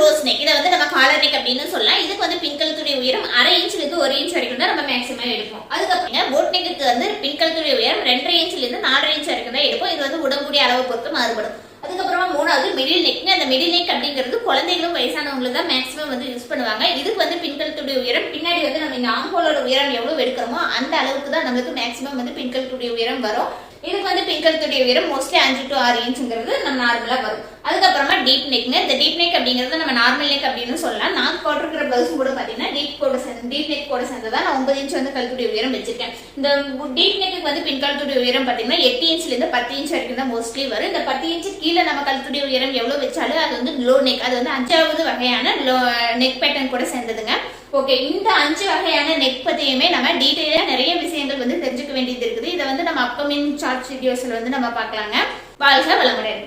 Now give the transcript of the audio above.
Close neck. இதை வந்து நம்ம காலர் நெக் அப்படின்னு சொல்லலாம். இதுக்கு வந்து பின்கழுத்துடைய உயரம் 1/2 இன்ச்ல இருந்து 1 இன்ச் வரைக்கும் தான் நம்ம மேக்ஸிமம் எடுப்போம். அதுக்கப்புறம் போட் நெக்கு வந்து பின்கழுத்துடைய உயரம் 2.5 இன்ச்ல இருந்து 4.5 இன்ச் வரைக்கும் தான் எடுப்போம். இது வந்து உடம்புடைய அளவை பொறுத்து மாறுபடும். அதுக்கப்புறமா மூணாவது மிடில் நெக். அந்த மிடில் நெக் அப்படிங்கிறது குழந்தைகளும் வயசானவங்களுக்கு தான் மேக்ஸிமம் வந்து யூஸ் பண்ணுவாங்க. இதுக்கு வந்து பின்கழுத்துடைய உயரம் பின்னாடி வந்து நம்ம இந்த ஆம்போலோட உயரம் எவ்வளவு எடுக்கிறோமோ அந்த அளவுக்கு தான் நமக்கு மேக்ஸிமம் வந்து பின்கழுத்துடைய உயரம் வரும். இதுக்கு வந்து பின்கழுத்துடைய உயரம் மோஸ்ட்லி 5 to 6 இன்ச்ங்கிறது நம்ம நார்மலா வரும். அதுக்கப்புறமா டீப் நெக்ங்க. இந்த டீப் நெக் அப்படிங்கிறது நம்ம நார்மல் நெக் அப்படின்னு சொல்லலாம். நான் போட்டிருக்கிற பிளவுஸ் கூட பாத்தீங்கன்னா டீப் நெக் கூட சேர்ந்ததான் நான் 9 இன்ச் வந்து கழுத்துடைய உயரம் வச்சிருக்கேன். இந்த டீப் நெக்கு வந்து பின்கழுத்துடைய உயரம் பாத்தீங்கன்னா 8 இன்ச்ல இருந்து 10 இன்ச் வரைக்கும் தான் மோஸ்ட்லி வரும். இந்த 10 இன்ச் கீழே நம்ம கழுத்துடைய உயரம் எவ்வளவு வச்சாலும் அது வந்து லோ நெக். அது வந்து 5வது வகையான நெக் பேட்டர்ன் கூட சேர்ந்ததுங்க. ஓகே, இந்த 5 வகையான நெக் பத்தியுமே நம்ம டீடைலா நிறைய விஷயங்கள் வந்து தெரிஞ்சுக்க வேண்டியது இருக்குது. இதை வந்து நம்ம அப்கமிங் ஷார்ட் வீடியோஸ்ல வந்து நம்ம பார்க்கலாங்க. வாழ்க வளமுடன்.